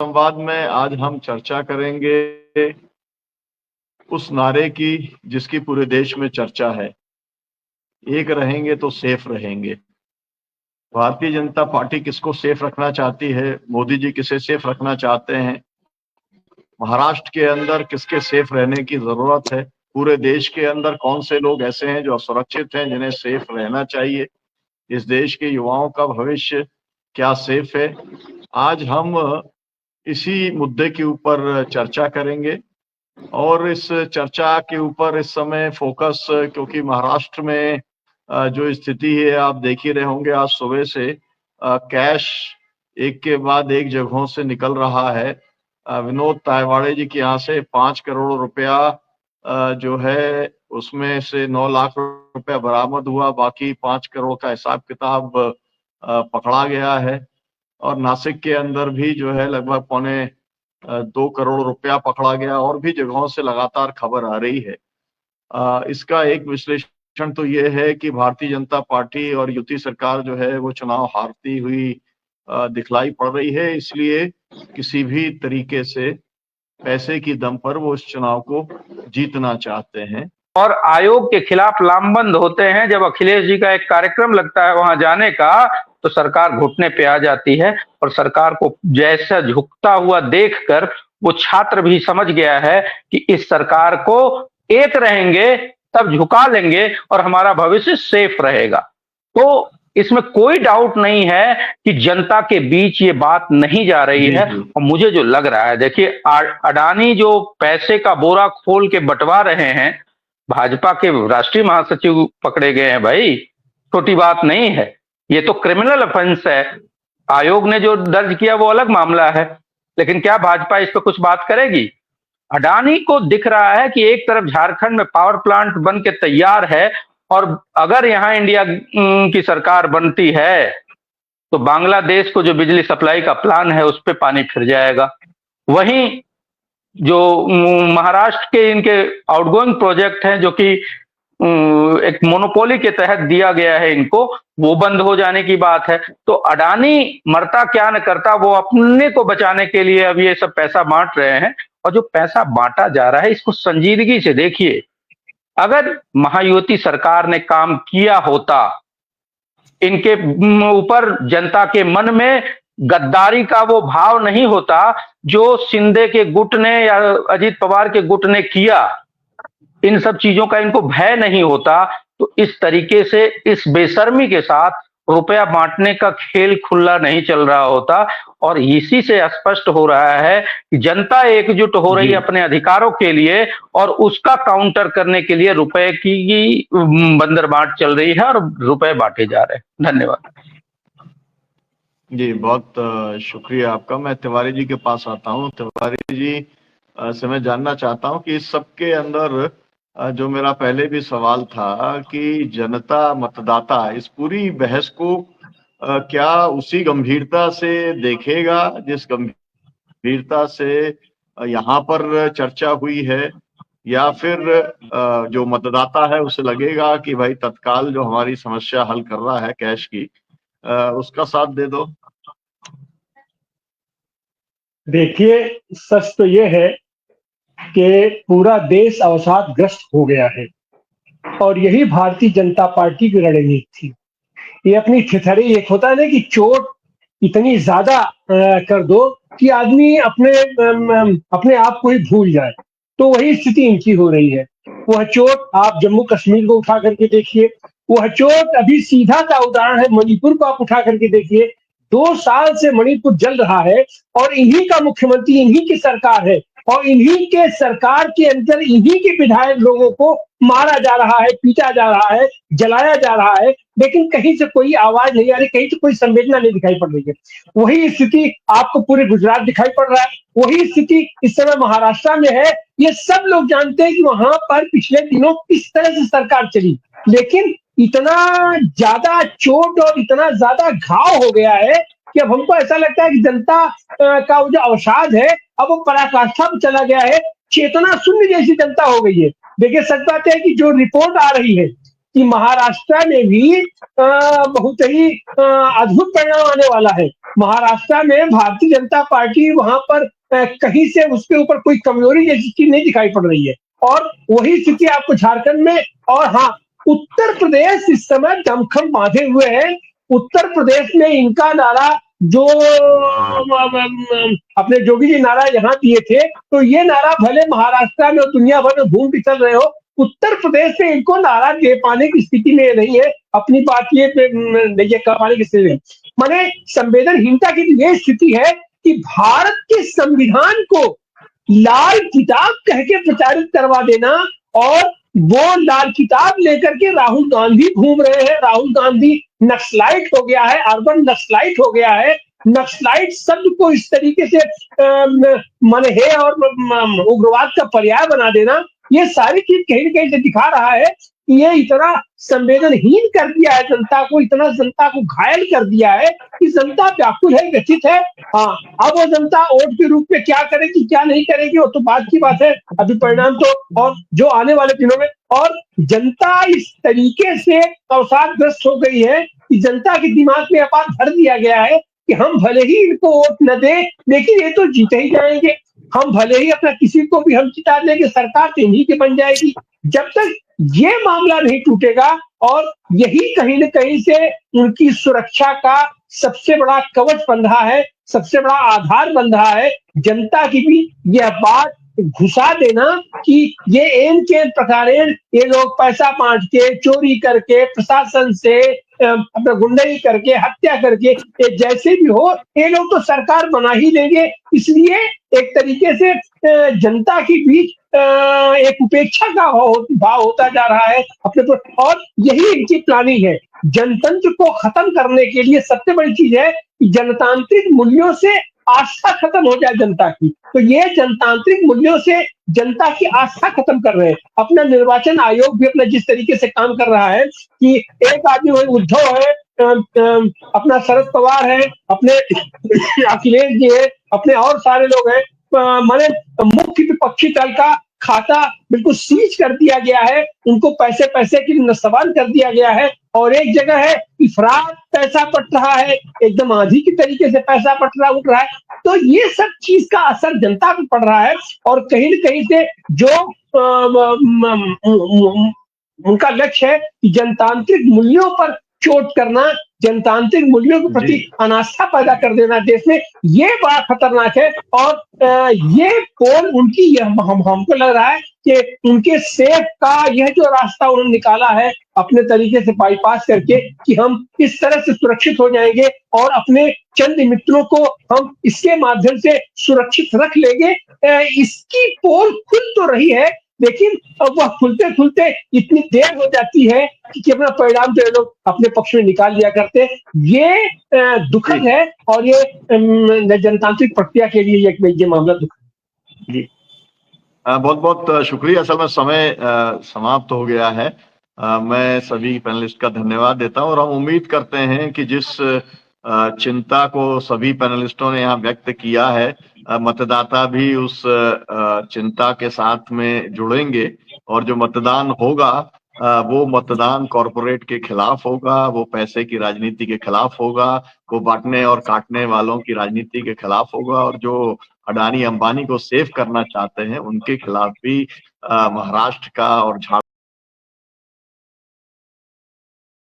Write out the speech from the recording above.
संवाद में आज हम चर्चा करेंगे उस नारे की जिसकी पूरे देश में चर्चा है, एक रहेंगे तो सेफ रहेंगे। भारतीय जनता पार्टी किसको सेफ रखना चाहती है? मोदी जी किसे सेफ रखना चाहते हैं? महाराष्ट्र के अंदर किसके सेफ रहने की जरूरत है? पूरे देश के अंदर कौन से लोग ऐसे हैं जो असुरक्षित हैं, जिन्हें सेफ रहना चाहिए? इस देश के युवाओं का भविष्य क्या सेफ है? आज हम इसी मुद्दे के ऊपर चर्चा करेंगे और इस चर्चा के ऊपर इस समय फोकस, क्योंकि महाराष्ट्र में जो स्थिति है आप देख ही रहे होंगे, आज सुबह से कैश एक के बाद एक जगहों से निकल रहा है। विनोद तायवाड़े जी के यहाँ से 5 करोड़ रुपया जो है उसमें से 9 लाख रुपया बरामद हुआ, बाकी 5 करोड़ का हिसाब किताब पकड़ा गया है। और नासिक के अंदर भी जो है लगभग 2 करोड़ रुपया पकड़ा गया और भी जगहों से लगातार खबर आ रही है। इसका एक विश्लेषण तो ये है कि भारतीय जनता पार्टी और युति सरकार जो है वो चुनाव हारती हुई दिखलाई पड़ रही है, इसलिए किसी भी तरीके से पैसे की दम पर वो इस चुनाव को जीतना चाहते हैं और आयोग के खिलाफ लामबंद होते हैं। जब अखिलेश जी का एक कार्यक्रम लगता है वहां जाने का, तो सरकार घुटने पे आ जाती है और सरकार को जैसा झुकता हुआ देखकर वो छात्र भी समझ गया है कि इस सरकार को एक रहेंगे तब झुका लेंगे और हमारा भविष्य सेफ रहेगा। तो इसमें कोई डाउट नहीं है कि जनता के बीच ये बात नहीं जा रही है। और मुझे जो लग रहा है, देखिए अडानी जो पैसे का बोरा खोल के बंटवा रहे हैं, भाजपा के राष्ट्रीय महासचिव पकड़े गए हैं भाई, छोटी बात नहीं है। ये तो क्रिमिनल ऑफेंस है। आयोग ने जो दर्ज किया वो अलग मामला है, लेकिन क्या भाजपा इस पर कुछ बात करेगी? अडानी को दिख रहा है कि एक तरफ झारखंड में पावर प्लांट बन के तैयार है और अगर यहां इंडिया की सरकार बनती है तो बांग्लादेश को जो बिजली सप्लाई का प्लान है उस पर पानी फिर जाएगा। वहीं जो महाराष्ट्र के इनके आउटगोइंग प्रोजेक्ट हैं जो कि एक मोनोपोली के तहत दिया गया है इनको, वो बंद हो जाने की बात है। तो अडानी मरता क्या न करता, वो अपने को बचाने के लिए अब ये सब पैसा बांट रहे हैं। और जो पैसा बांटा जा रहा है इसको संजीदगी से देखिए। अगर महायुति सरकार ने काम किया होता, इनके ऊपर जनता के मन में गद्दारी का वो भाव नहीं होता जो शिंदे के गुट ने या अजीत पवार के गुट ने किया, इन सब चीजों का इनको भय नहीं होता, तो इस तरीके से इस बेशर्मी के साथ रुपया बांटने का खेल खुला नहीं चल रहा होता। और इसी से स्पष्ट हो रहा है कि जनता एकजुट हो रही है अपने अधिकारों के लिए और उसका काउंटर करने के लिए रुपए की बंदरबाट चल रही है और रुपए बांटे जा रहे हैं। धन्यवाद जी, बहुत शुक्रिया आपका। मैं तिवारी जी के पास आता हूँ। तिवारी जी से मैं जानना चाहता हूँ कि इस सब के अंदर जो मेरा पहले भी सवाल था कि जनता मतदाता इस पूरी बहस को क्या उसी गंभीरता से देखेगा जिस गंभीरता से यहाँ पर चर्चा हुई है, या फिर जो मतदाता है उसे लगेगा कि भाई तत्काल जो हमारी समस्या हल कर रहा है कैश की, उसका साथ दे दो? देखिए, सच तो ये है कि पूरा देश अवसादग्रस्त हो गया है और यही भारतीय जनता पार्टी की रणनीति थी। ये अपनी ठिठुरी, एक होता है ना कि चोट इतनी ज्यादा कर दो कि आदमी अपने आप को ही भूल जाए, तो वही स्थिति इनकी हो रही है। वह चोट आप जम्मू कश्मीर को उठा करके देखिए, वह चोट अभी सीधा का उदाहरण है मणिपुर को आप उठा करके देखिए। 2 साल से मणिपुर जल रहा है और इन्हीं का मुख्यमंत्री, इन्हीं की सरकार है और इन्हीं के सरकार के अंदर इन्हीं के विधायक लोगों को मारा जा रहा है, पीटा जा रहा है, जलाया जा रहा है, लेकिन कहीं से कोई आवाज नहीं आ रही, कहीं से कोई संवेदना नहीं दिखाई पड़ रही है। वही स्थिति आपको पूरे गुजरात दिखाई पड़ रहा है, वही स्थिति इस समय महाराष्ट्र में है। ये सब लोग जानते हैं कि वहां पर पिछले दिनों किस तरह से सरकार चली, लेकिन इतना ज्यादा चोट और इतना ज्यादा घाव हो गया है कि अब हमको ऐसा लगता है कि जनता का वो जो अवसाद है अब वो पराकाष्ठा में चला गया है। चेतना शून्य जैसी जनता हो गई है। देखिए, सच बात है कि जो रिपोर्ट आ रही है कि महाराष्ट्र में भी बहुत ही अद्भुत परिणाम आने वाला है। महाराष्ट्र में भारतीय जनता पार्टी वहां पर कहीं से उसके ऊपर कोई कमजोरी जैसी चीज नहीं दिखाई पड़ रही है, और वही स्थिति आपको झारखंड में, और हाँ, उत्तर प्रदेश इस समय दमखम बांधे हुए है। उत्तर प्रदेश में इनका नारा जो अपने जोगी जी नारा यहाँ दिए थे, तो ये नारा भले महाराष्ट्र में और दुनिया भर में घूम फिसल रहे हो, उत्तर प्रदेश में इनको नारा दे पाने की स्थिति में नहीं है, अपनी बात ये कर पाने की स्थिति में। माने संवेदनहीनता की ये स्थिति है कि भारत के संविधान को लाल किताब कह के प्रचारित करवा देना, और वो लाल किताब लेकर के राहुल गांधी घूम रहे हैं। राहुल गांधी नक्सलाइट हो गया है, अर्बन नक्सलाइट हो गया है। नक्सलाइट शब्द को इस तरीके से मनहे और उग्रवाद का पर्याय बना देना, ये सारी चीज कहीं न कहीं से दिखा रहा है कि ये इतना संवेदनहीन कर दिया है जनता को, इतना जनता को घायल कर दिया है कि जनता व्याकुल है, व्यथित है। हाँ, अब वो जनता वोट के रूप में क्या करेगी क्या नहीं करेगी वो तो बात की बात है, अभी परिणाम तो और जो आने वाले दिनों में। और जनता इस तरीके से अवसादग्रस्त हो गई है कि जनता के दिमाग में बात भर दिया गया है कि हम भले ही इनको वोट न दें, लेकिन ये तो जीते ही जाएंगे। हम भले ही अपना किसी को भी हम जिता देंगे, सरकार तो इन्हीं की बन जाएगी। जब तक ये मामला नहीं टूटेगा, और यही कहीं न कहीं से उनकी सुरक्षा का सबसे बड़ा कवच बन रहा है, सबसे बड़ा आधार बन रहा है, जनता की भी यह बात घुसा देना कि ये एन के प्रकार ये लोग पैसा बांट के, चोरी करके, प्रशासन से अपना गुंडई करके, हत्या करके, ये जैसे भी हो ये लोग तो सरकार बना ही देंगे। इसलिए एक तरीके से जनता के बीच एक उपेक्षा का भाव होता जा रहा है अपने पर, और यही इनकी प्लानिंग है। जनतंत्र को खत्म करने के लिए सबसे बड़ी चीज है कि जनतांत्रिक मूल्यों से आस्था खत्म हो जाए जनता की। तो ये जनतांत्रिक मूल्यों से जनता की आस्था खत्म कर रहे हैं। अपना निर्वाचन आयोग भी अपना जिस तरीके से काम कर रहा है कि एक आदमी वही उद्धव है, अपना शरद पवार है, अपने अखिलेश जी है, अपने और सारे लोग हैं, माने मुख्य विपक्षी दल का खाता बिल्कुल सीज कर दिया गया है, उनको पैसे पैसे के लिए नस्वान कर दिया गया है। और एक जगह है इफरात पैसा पट रहा है, एकदम आंधी की तरीके से पैसा पट रहा उठ रहा है। तो ये सब चीज का असर जनता पे पड़ रहा है, और कहीं न कहीं से जो उनका लक्ष्य है कि जनतांत्रिक मूल्यों पर चोट करना, जनतांत्रिक मूल्यों के प्रति अनास्था पैदा कर देना देश में, ये बड़ा खतरनाक है। और ये पोल उनकी हमको लग रहा है कि उनके सेफ का यह जो रास्ता उन्होंने निकाला है अपने तरीके से बाईपास करके, कि हम इस तरह से सुरक्षित हो जाएंगे और अपने चंद मित्रों को हम इसके माध्यम से सुरक्षित रख लेंगे। इसकी पोल खुल तो रही है, लेकिन अब वह खुलते खुलते इतनी देर हो जाती है कि अपना परिणाम जो लोग अपने पक्ष में निकाल लिया करते। ये दुखद है, और ये जनतांत्रिक प्रक्रिया के लिए ये मामला दुखद। जी, बहुत बहुत शुक्रिया। असल में समय समाप्त हो गया है। मैं सभी पैनलिस्ट का धन्यवाद देता हूं, और हम उम्मीद करते हैं कि जिस चिंता को सभी पैनलिस्टों ने यहाँ व्यक्त किया है, मतदाता भी उस चिंता के साथ में जुड़ेंगे, और जो मतदान होगा वो मतदान कॉरपोरेट के खिलाफ होगा, वो पैसे की राजनीति के खिलाफ होगा, वो बांटने और काटने वालों की राजनीति के खिलाफ होगा, और जो अडानी अंबानी को सेव करना चाहते हैं उनके खिलाफ भी महाराष्ट्र का और झारखंड